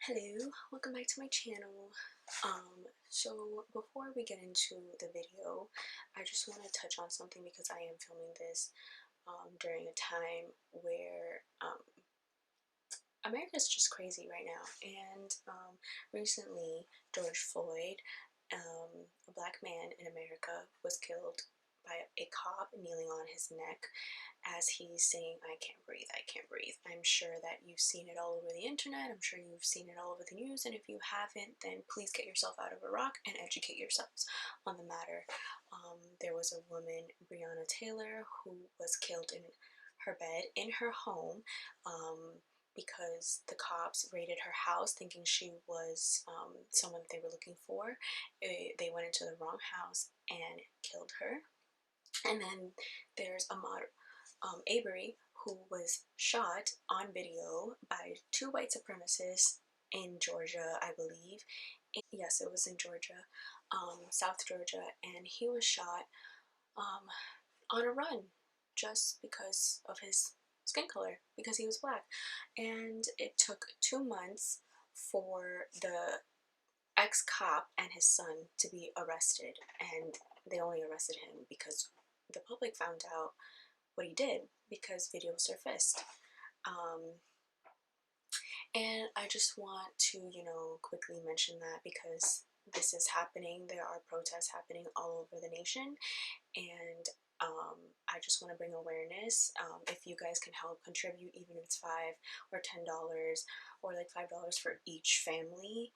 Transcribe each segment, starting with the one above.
Hello, welcome back to my channel. So before we get into the video, I just want to touch on something because I am filming this during a time where America's just crazy right now. And recently, George Floyd, a black man in America, was killed by a cop kneeling on his neck as he's saying, "I can't breathe, I can't breathe." I'm sure that you've seen it all over the internet. I'm sure you've seen it all over the news. And if you haven't, then please get yourself out of a rock and educate yourselves on the matter. There was a woman, Breonna Taylor, who was killed in her bed in her home because the cops raided her house thinking she was someone they were looking for. They went into the wrong house and killed her. And then there's Ahmaud Arbery, who was shot on video by two white supremacists in Georgia, I believe. And yes, it was in Georgia, South Georgia, and he was shot on a run just because of his skin color, because he was black. And it took 2 months for the ex-cop and his son to be arrested, and they only arrested him because the public found out what he did because video surfaced. And I just want to, quickly mention that because this is happening. There are protests happening all over the nation, and I just want to bring awareness. If you guys can help contribute, even if it's $5 or $10 or like $5 for each family,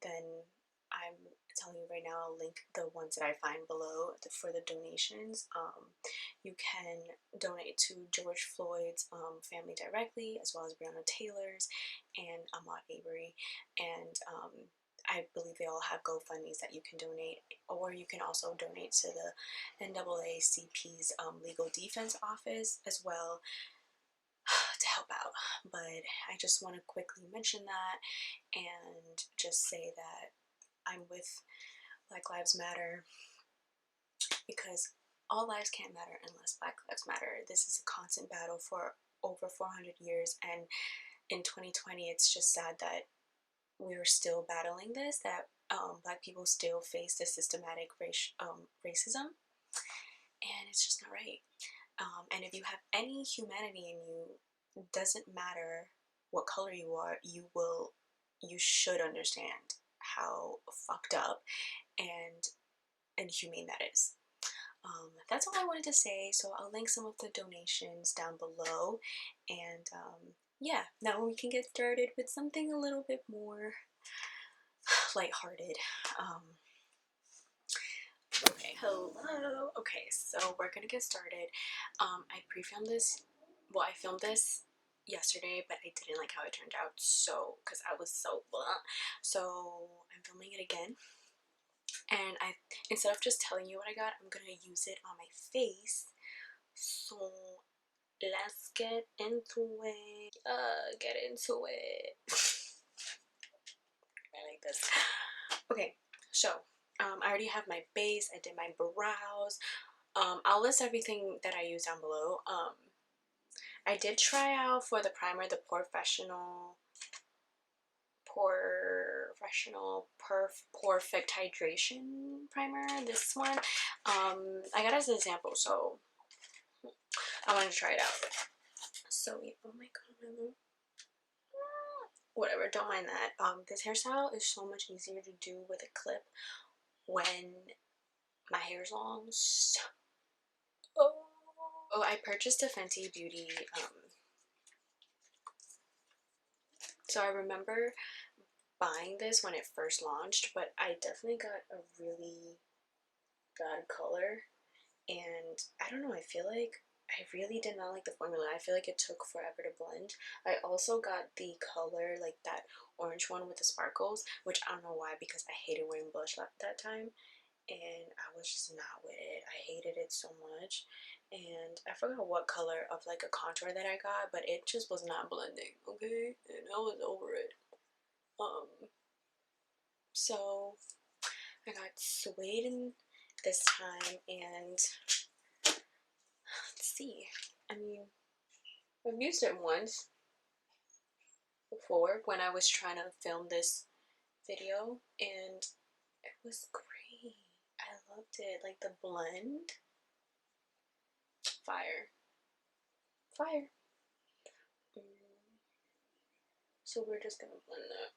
then I'm telling you right now, I'll link the ones that I find below for the donations. You can donate to George Floyd's family directly, as well as Breonna Taylor's and Ahmaud Arbery. And I believe they all have GoFundMes that you can donate, or you can also donate to the NAACP's Legal Defense Office as well to help out. But I just want to quickly mention that and just say that I'm with Black Lives Matter because all lives can't matter unless Black Lives Matter. This is a constant battle for over 400 years, and in 2020 it's just sad that we're still battling this, that Black people still face this systematic racism, and it's just not right. And if you have any humanity in you, it doesn't matter what color you are, you should understand how fucked up and inhumane that is. That's all I wanted to say, so I'll link some of the donations down below, and yeah, now we can get started with something a little bit more lighthearted. Okay, hello. Okay, so we're gonna get started. I pre-filmed this. Well, I filmed this yesterday, but I didn't like how it turned out, so because I was so blah. So I'm filming it again, and instead of just telling you what I got, I'm gonna use it on my face. So let's get into it. Get into it. I like this. Okay, so I already have my base. I did my brows. I'll list everything that I use down below. I did try out for the primer the Perfect Hydration Primer. This one, I got it as an example, so I wanted to try it out. So yeah, oh my god, whatever, don't mind that. This hairstyle is so much easier to do with a clip when my hair's long. So, oh, I purchased a Fenty Beauty. So I remember buying this when it first launched, but I definitely got a really bad color, and I don't know, I feel like I really did not like the formula. I feel like it took forever to blend. I also got the color, like that orange one with the sparkles, which I don't know why, because I hated wearing blush at that time, and I was just not with it. I hated it so much, and I forgot what color of like a contour that I got, but it just was not blending, okay, and I was over it. So I got Suede in this time, and let's see, I mean, I've used it once. for work when I was trying to film this video, and it was great. I loved it. Like the blend, fire, fire. So we're just gonna blend that.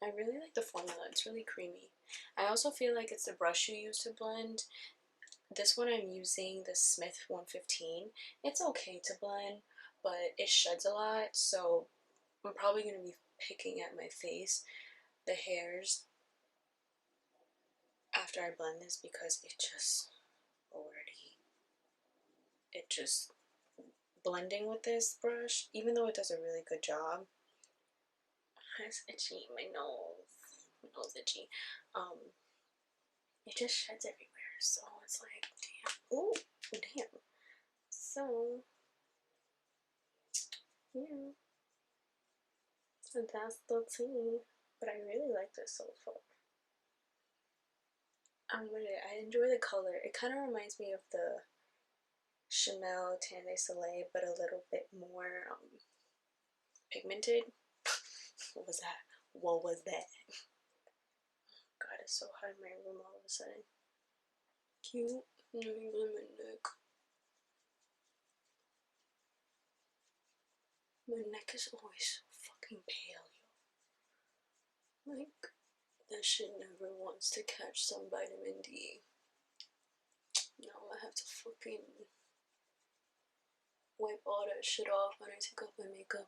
I really like the formula. It's really creamy. I also feel like it's the brush you use to blend. This one I'm using, the Smith 115. It's okay to blend, but it sheds a lot, so I'm probably going to be picking at my face, the hairs, after I blend this, because it just already, blending with this brush, even though it does a really good job. It's itchy, my nose itchy. It just sheds everywhere, so it's like, damn. Ooh, damn. So, yeah. So that's the tea. But I really like this so far. I'm with it. I enjoy the color. It kind of reminds me of the Chanel Tan de Soleil, but a little bit more pigmented. What was that? What was that? God, it's so hot in my room all of a sudden. Cute. Let me blend my neck. My neck is always so fucking pale, yo. Like, that shit never wants to catch some vitamin D. Now I have to fucking wipe all that shit off when I take off my makeup.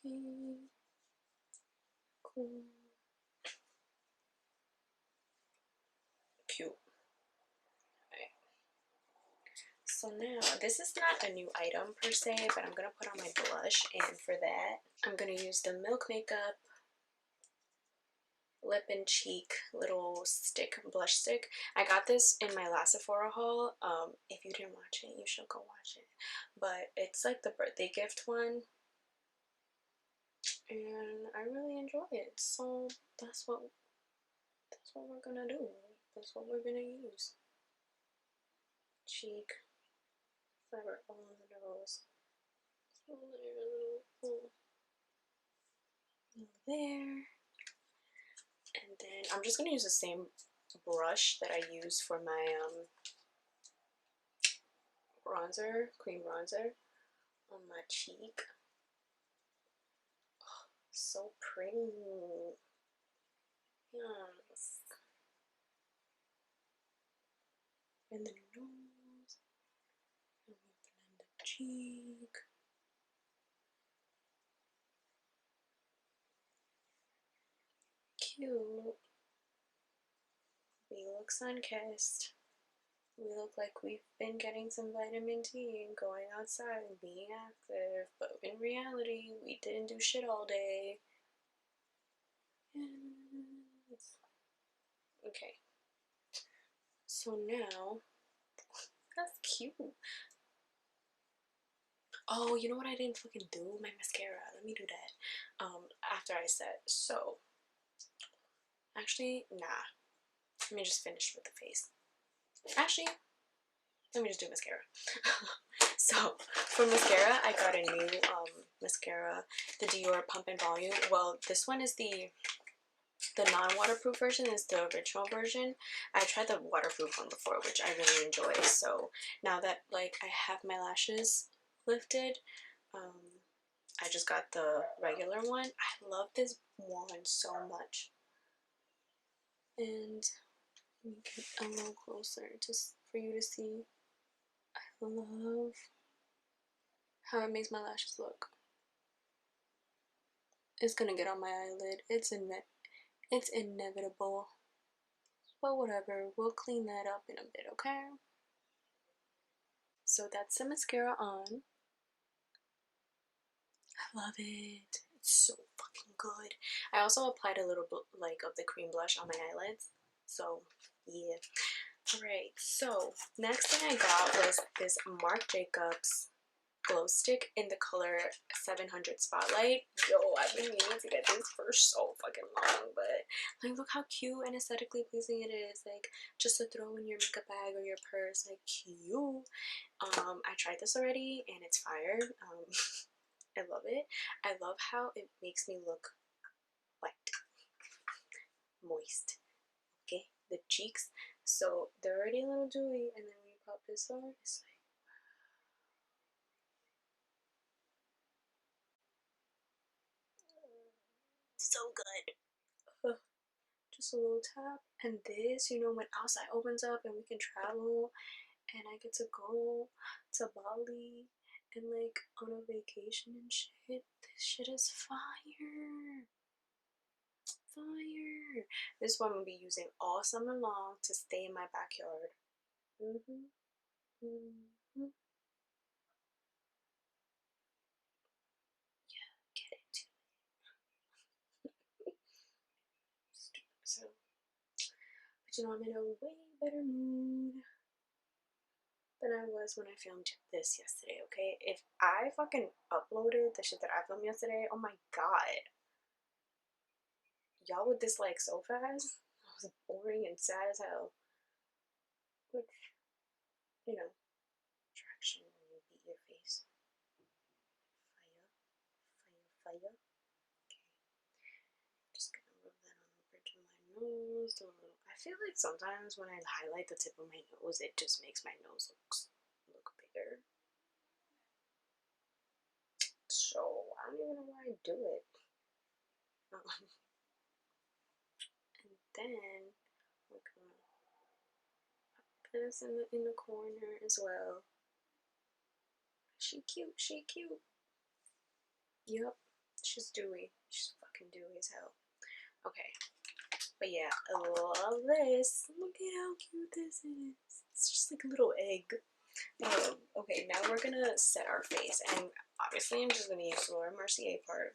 Okay. Cool. Cute. Alright. So now, this is not a new item per se, but I'm gonna put on my blush, and for that, I'm gonna use the Milk Makeup Lip and Cheek little stick, blush stick. I got this in my last Sephora haul. If you didn't watch it, you should go watch it. But it's like the birthday gift one, and I really enjoy it. So that's what we're gonna do. That's what we're gonna use. Cheek, cover all of the nose. There. And then I'm just gonna use the same brush that I use for my bronzer, cream bronzer, on my cheek. Oh, so pretty. Yes. And then nose. And we blend the cheek. Cute. We look sun-kissed. We look like we've been getting some vitamin D and going outside and being active, but in reality, we didn't do shit all day. Yes. Okay. So now, that's cute. Oh, you know what I didn't fucking do? My mascara. Let me do that. After I set. So, actually, nah. Let me just finish with the face. Actually, let me just do mascara. So, for mascara, I got a new mascara, the Dior Pump and Volume. Well, this one is the non-waterproof version, is the original version. I tried the waterproof one before, which I really enjoy. So, now that, like, I have my lashes lifted, I just got the regular one. I love this one so much. And let me get a little closer just for you to see. I love how it makes my lashes look. It's gonna get on my eyelid. It's inevitable. But whatever, we'll clean that up in a bit, okay? So that's the mascara on. I love it. It's so fucking good. I also applied a little bit like of the cream blush on my eyelids. So yeah. Alright, so next thing I got was this Marc Jacobs glow stick in the color 700 Spotlight. Yo, I've been meaning to get this for so fucking long, but like, look how cute and aesthetically pleasing it is. Like, just to throw in your makeup bag or your purse, like, cute. I tried this already and it's fire. I love it. I love how it makes me look wet, moist. Okay, the cheeks, so they're already a little dewy, and then when you pop this on, it's like so good. Just a little tap, and this, you know, when outside opens up and we can travel, and I get to go to Bali and like on a vacation and shit. This shit is fire. Fire. This one I'm gonna be using all summer long to stay in my backyard. Mm-hmm. Mm-hmm. Yeah, get it. So, but you know, I'm in a way better mood than I was when I filmed this yesterday, okay? If I fucking uploaded the shit that I filmed yesterday, oh my god. Y'all would dislike so fast. I was boring and sad as hell. Which, you know, traction when you beat your face. Fire. Fire, fire. Okay. Just gonna rub that on the bridge of my nose. I feel like sometimes when I highlight the tip of my nose, it just makes my nose look bigger. So I don't even know why I do it. And then we're gonna put this in the corner as well. She cute, she cute. Yup, she's dewy. She's fucking dewy as hell. Okay, but yeah, I love this. Look at how cute this is. It's just like a little egg. Okay, now we're gonna set our face, and obviously I'm just gonna use Laura Mercier part.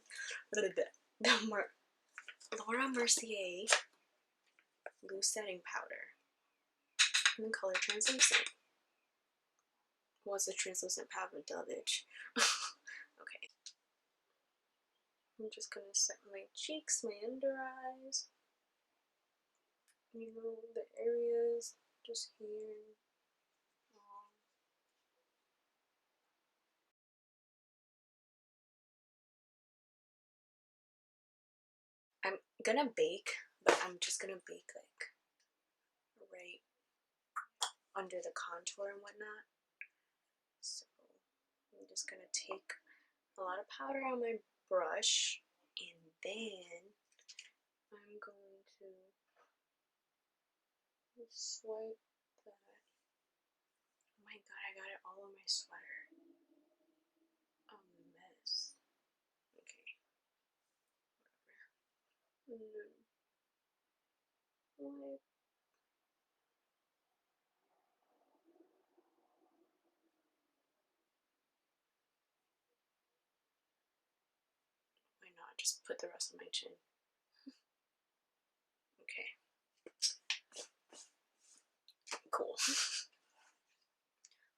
Laura Mercier loose setting powder in the color translucent. What's a translucent powder, bitch? Okay, I'm just gonna set my cheeks, my under eyes. You know, the areas just here. I'm gonna bake, but I'm just gonna bake like right under the contour and whatnot. So I'm just gonna take a lot of powder on my brush, and then I'm going to swipe that. Oh my god, I got it all on my sweater. A mess. Okay, whatever. Wipe. Why not just put the rest on my chin? Okay, cool.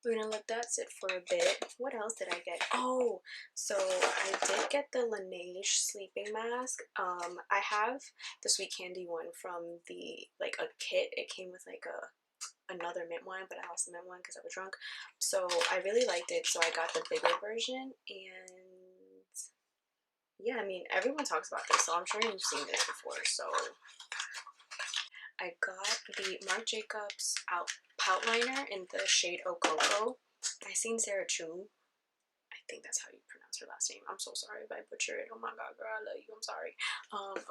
We're gonna let that sit for a bit. What else did I get? Oh, so I did get the Laneige sleeping mask. I have the sweet candy one from the like a kit. It came with like another mint one, but I lost the mint one because I was drunk. So I really liked it, so I got the bigger version. And yeah, I mean everyone talks about this, so I'm sure you've seen this before. So I got the Marc Jacobs pout liner in the shade O Coco. I seen Sarah Chu. I think that's how you pronounce her last name. I'm so sorry if I butcher it. Oh my god, girl, I love you. I'm sorry.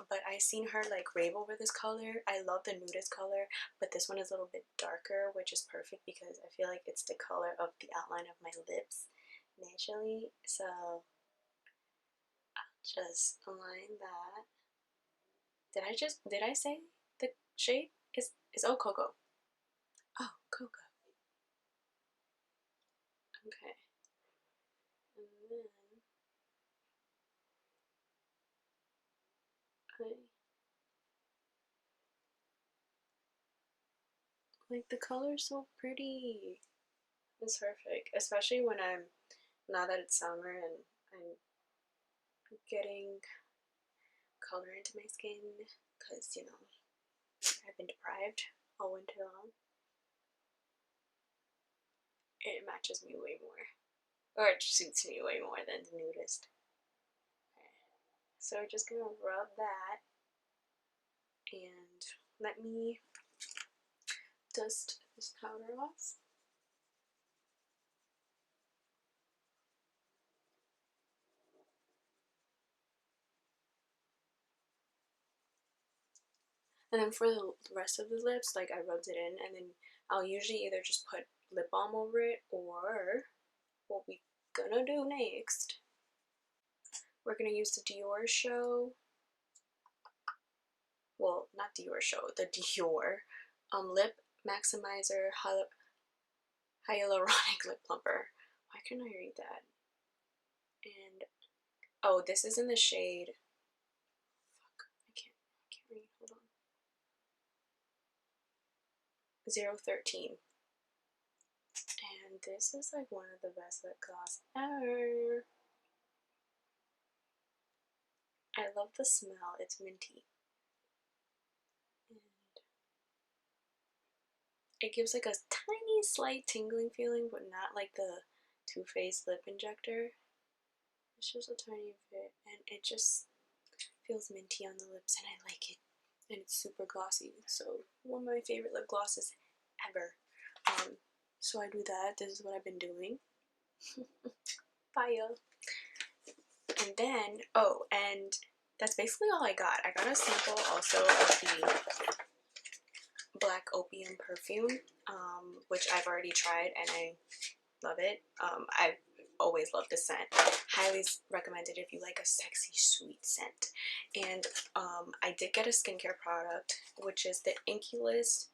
But I seen her like rave over this color. I love the nudist color, but this one is a little bit darker, which is perfect because I feel like it's the color of the outline of my lips naturally. So I'll just align that. Did I say the shade? Is Oh Coco. Oh, Coco. Okay. And then I like the color's so pretty. It's perfect, especially when I'm now that it's summer and I'm getting color into my skin because, you know, I've been deprived all winter long. It matches me way more, or it suits me way more than the nudist. So we're just gonna rub that, and let me dust this powder off. And then for the rest of the lips, like, I rubbed it in, and then I'll usually either just put lip balm over it, or what we gonna do next, we're gonna use the Dior Show, well, not Dior Show, the Dior Lip Maximizer Hyaluronic Lip Plumper. Why can't I read that? And oh, this is in the shade, fuck, I can't read, hold on, 013. And this is like one of the best lip gloss ever. I love the smell, it's minty. And it gives like a tiny slight tingling feeling, but not like the Too Faced lip injector. It's just a tiny bit, and it just feels minty on the lips, and I like it. And it's super glossy, so one of my favorite lip glosses ever. So I do that. This is what I've been doing. Fire. And then, oh, and that's basically all I got. I got a sample also of the Black Opium perfume, which I've already tried and I love it. I've always loved the scent. Highly recommended if you like a sexy, sweet scent. And I did get a skincare product, which is the Inculus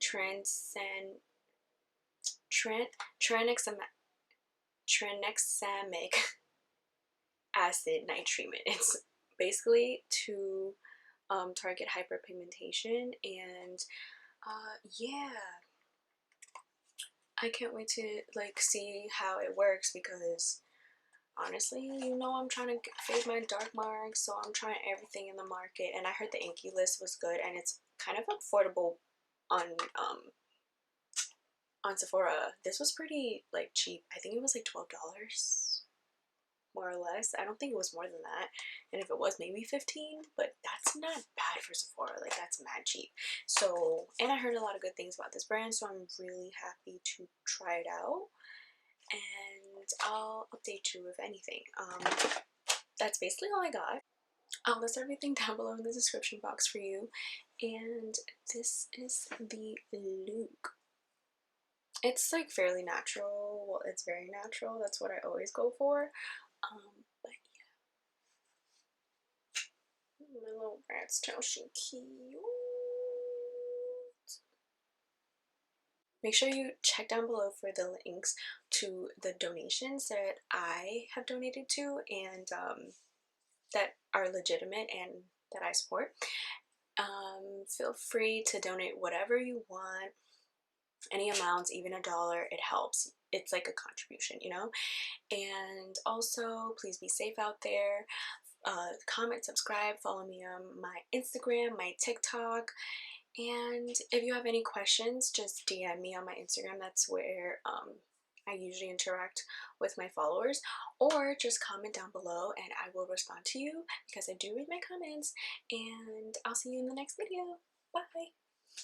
tranexamic acid night treatment. It's basically to target hyperpigmentation, and yeah, I can't wait to like see how it works, because honestly, you know, I'm trying to fade my dark marks, so I'm trying everything in the market. And I heard the Inculus was good, and it's kind of affordable on Sephora. This was pretty like cheap. I think it was like $12, more or less. I don't think it was more than that, and if it was, maybe 15, but that's not bad for Sephora. Like, that's mad cheap. So, and I heard a lot of good things about this brand, so I'm really happy to try it out, and I'll update you if anything. That's basically all I got. I'll list everything down below in the description box for you, and this is the look. It's like fairly natural. Well, it's very natural. That's what I always go for. But yeah, my little rat's tail, she cute. Make sure you check down below for the links to the donations that I have donated to, and that are legitimate and that I support. Feel free to donate whatever you want. Any amounts, even $1, it helps. It's like a contribution, you know? And also, please be safe out there. Comment, subscribe, follow me on my Instagram, my TikTok, and if you have any questions, just DM me on my Instagram. That's where I usually interact with my followers, or just comment down below and I will respond to you, because I do read my comments. And I'll see you in the next video. Bye!